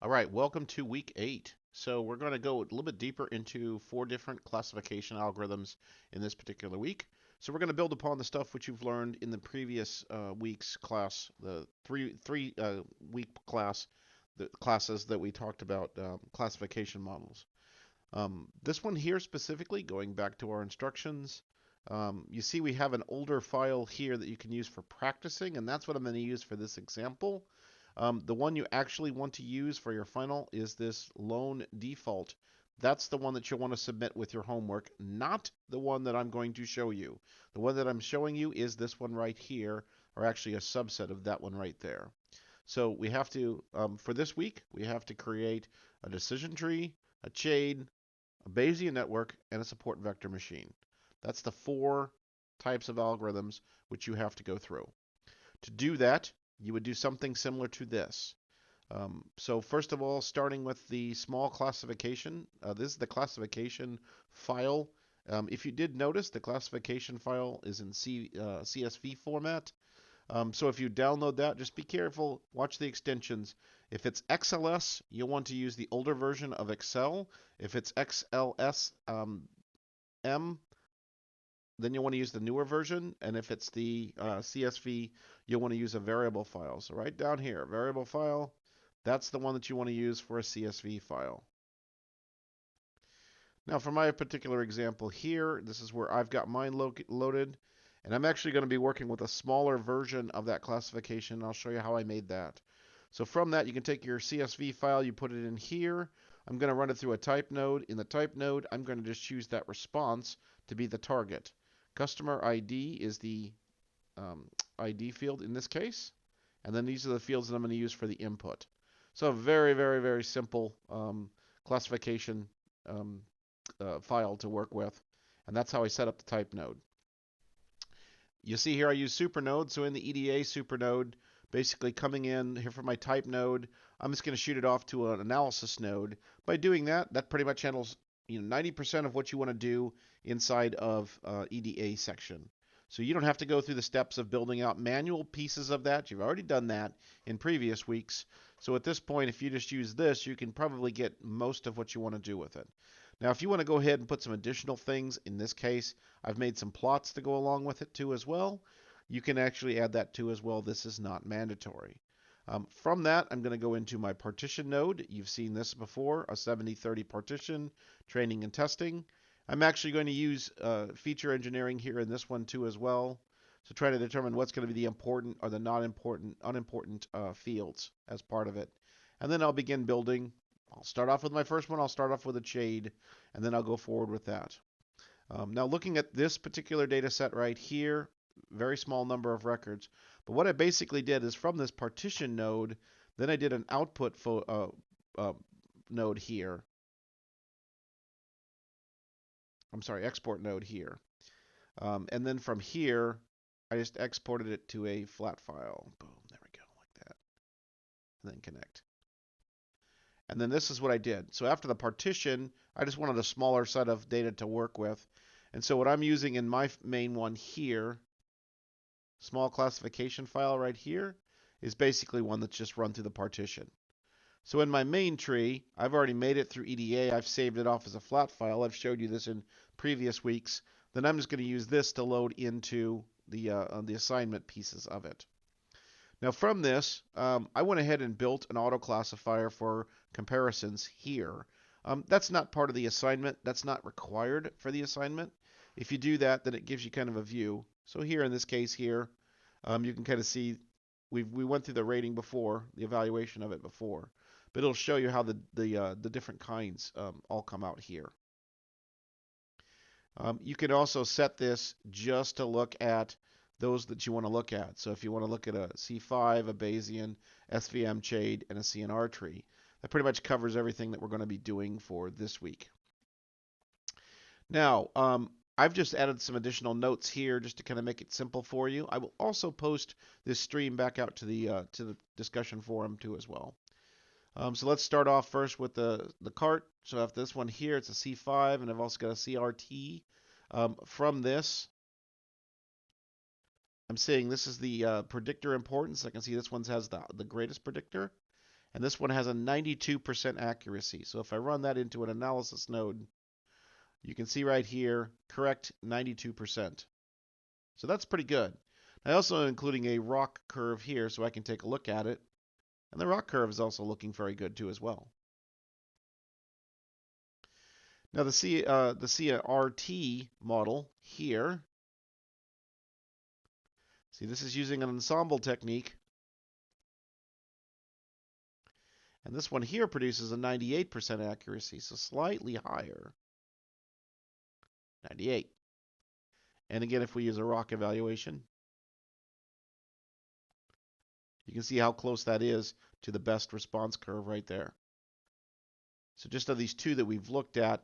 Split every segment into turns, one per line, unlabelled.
All right, welcome to week 8. So we're going to go a little bit deeper into 4 different classification algorithms in this particular week. So we're going to build upon the stuff which you've learned in the previous week's class, the three week class, the classes that we talked about classification models. This one here specifically, going back to our instructions, you see we have an older file here that you can use for practicing, and that's what I'm going to use for this example. The one you actually want to use for your final is this lone default. That's the one that you'll want to submit with your homework, not the one that I'm going to show you. The one that I'm showing you is this one right here, or actually a subset of that one right there. So we have to, for this week, we have to create a decision tree, a Chade, a Bayesian network, and a support vector machine. That's the 4 types of algorithms which you have to go through. To do that, you would do something similar to this. So first of all, starting with the small classification, this is the classification file. If you did notice, the classification file is in CSV format. So if you download that, just be careful, watch the extensions. If it's XLS, you'll want to use the older version of Excel. If it's XLS M, then you'll want to use the newer version. And if it's the CSV, you'll want to use a variable file. So right down here, variable file, that's the one that you want to use for a CSV file. Now for my particular example here, this is where I've got mine loaded. And I'm actually going to be working with a smaller version of that classification. I'll show you how I made that. So from that, you can take your CSV file, you put it in here. I'm going to run it through a type node. In the type node, I'm going to just choose that response to be the target. Customer ID is the ID field in this case. And then these are the fields that I'm going to use for the input. So a very, very, very simple classification file to work with. And that's how I set up the type node. You see here I use supernode. So in the EDA supernode, basically coming in here for my type node, I'm just going to shoot it off to an analysis node. By doing that, that pretty much handles 90% of what you want to do inside of EDA section. So you don't have to go through the steps of building out manual pieces of that. You've already done that in previous weeks. So at this point, if you just use this, you can probably get most of what you want to do with it. Now, if you want to go ahead and put some additional things, in this case, I've made some plots to go along with it too as well. You can actually add that too as well. This is not mandatory. From that, I'm going to go into my partition node. You've seen this before, a 70-30 partition, training and testing. I'm actually going to use feature engineering here in this one too as well. So try to determine what's going to be the important or the not important, unimportant fields as part of it. And then I'll begin building. I'll start off with my first one. I'll start off with a Chade, and then I'll go forward with that. Now looking at this particular data set right here, very small number of records. But what I basically did is from this partition node, then I did an output node here. I'm sorry, export node here. And then from here, I just exported it to a flat file. Boom, there we go, like that. And then connect. And then this is what I did. So after the partition, I just wanted a smaller set of data to work with. And so what I'm using in my main one here, small classification file right here, is basically one that's just run through the partition. So in my main tree, I've already made it through EDA. I've saved it off as a flat file. I've showed you this in previous weeks. Then I'm just going to use this to load into the assignment pieces of it. Now from this, I went ahead and built an auto classifier for comparisons here. That's not part of the assignment. That's not required for the assignment. If you do that, then it gives you kind of a view. So here in this case here, you can kind of see we went through the rating before, the evaluation of it before, but it'll show you how the different kinds all come out here. You can also set this just to look at those that you want to look at. So if you want to look at a C5, a Bayesian, SVM Chade, and a CNR tree, that pretty much covers everything that we're going to be doing for this week. Now, I've just added some additional notes here just to kind of make it simple for you. I will also post this stream back out to the discussion forum too as well. So let's start off first with the cart. So I have this one here, it's a C5, and I've also got a CRT. From this, I'm saying this is the predictor importance. I can see this one has the greatest predictor. And this one has a 92% accuracy. So if I run that into an analysis node, you can see right here, correct 92%. So that's pretty good. I also am including a rock curve here so I can take a look at it. And the rock curve is also looking very good too as well. Now the CRT model here, see, this is using an ensemble technique. And this one here produces a 98% accuracy, so slightly higher. 98. And again, if we use a rock evaluation, you can see how close that is to the best response curve right there. So just of these two that we've looked at,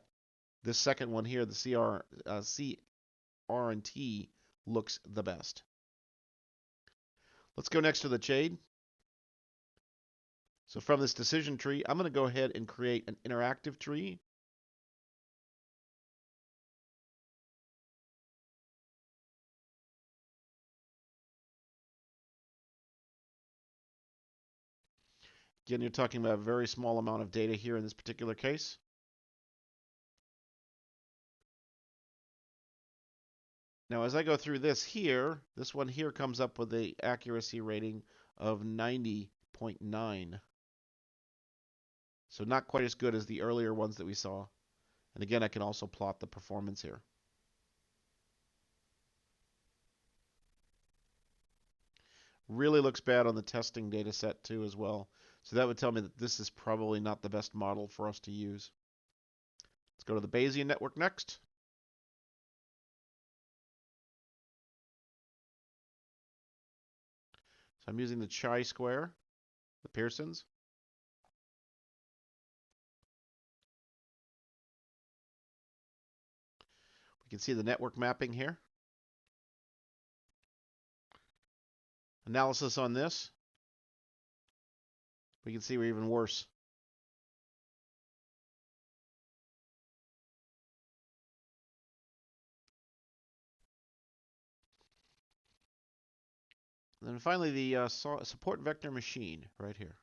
this second one here, the CR&T, looks the best. Let's go next to the Chade. So from this decision tree, I'm going to go ahead and create an interactive tree. Again, you're talking about a very small amount of data here in this particular case. Now, as I go through this here, this one here comes up with an accuracy rating of 90.9. So not quite as good as the earlier ones that we saw. And again, I can also plot the performance here. Really looks bad on the testing data set too as well. So that would tell me that this is probably not the best model for us to use. Let's go to the Bayesian network next. So I'm using the chi-square, the Pearsons. We can see the network mapping here. Analysis on this. We can see we're even worse. And then finally, the support vector machine right here.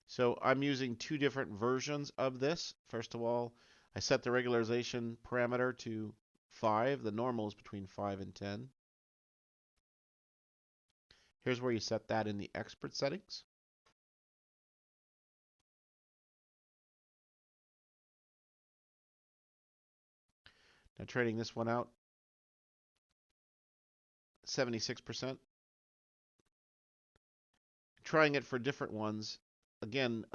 So I'm using two different versions of this. First of all, I set the regularization parameter to 5. The normal is between 5 and 10. Here's where you set that in the expert settings. Now trading this one out, 76%. Trying it for different ones. Again,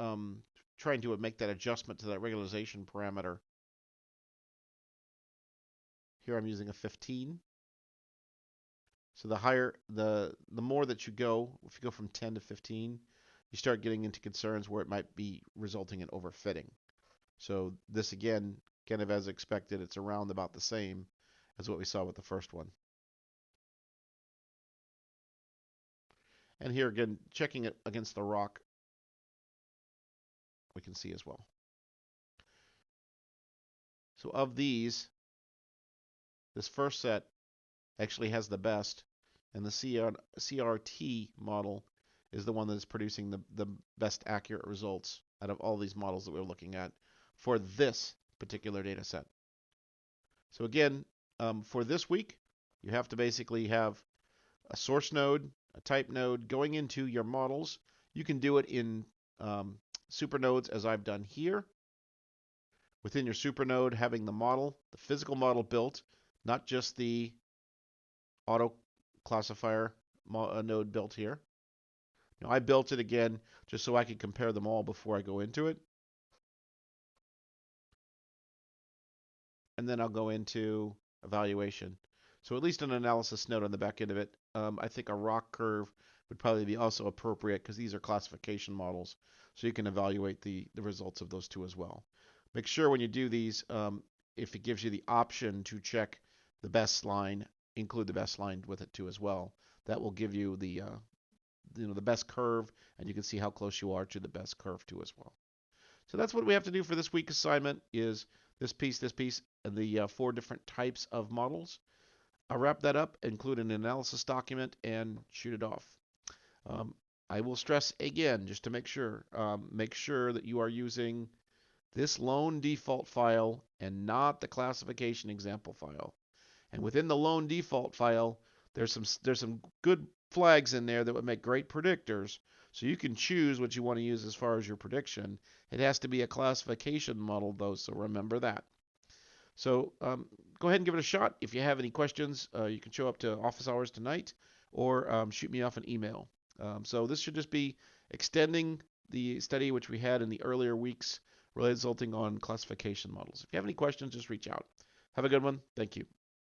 trying to make that adjustment to that regularization parameter. Here I'm using a 15. So the higher, the more that you go, if you go from 10 to 15, you start getting into concerns where it might be resulting in overfitting. So this again, kind of as expected, it's around about the same as what we saw with the first one. And here again, checking it against the rock, we can see as well. So of these, this first set actually has the best, and the CRT model is the one that is producing the best accurate results out of all these models that we're looking at for this particular data set. So again, for this week, you have to basically have a source node, a type node going into your models. You can do it in supernodes as I've done here. Within your supernode, having the model, the physical model built, not just the auto classifier node built here. Now, I built it again just so I could compare them all before I go into it. And then I'll go into evaluation. So at least an analysis node on the back end of it. I think a rock curve would probably be also appropriate because these are classification models. So you can evaluate the results of those two as well. Make sure when you do these, if it gives you the option to check the best line, include the best line with it too as well. That will give you the the best curve, and you can see how close you are to the best curve too as well. So that's what we have to do for this week's assignment is this piece, and the 4 different types of models. I'll wrap that up, include an analysis document, and shoot it off. I will stress again, just to make sure that you are using this lone default file and not the classification example file. And within the lone default file, there's some good flags in there that would make great predictors. So you can choose what you want to use as far as your prediction. It has to be a classification model though, so remember that. So go ahead and give it a shot. If you have any questions, you can show up to office hours tonight or shoot me off an email. So this should just be extending the study which we had in the earlier weeks resulting on classification models. If you have any questions, just reach out. Have a good one. Thank you.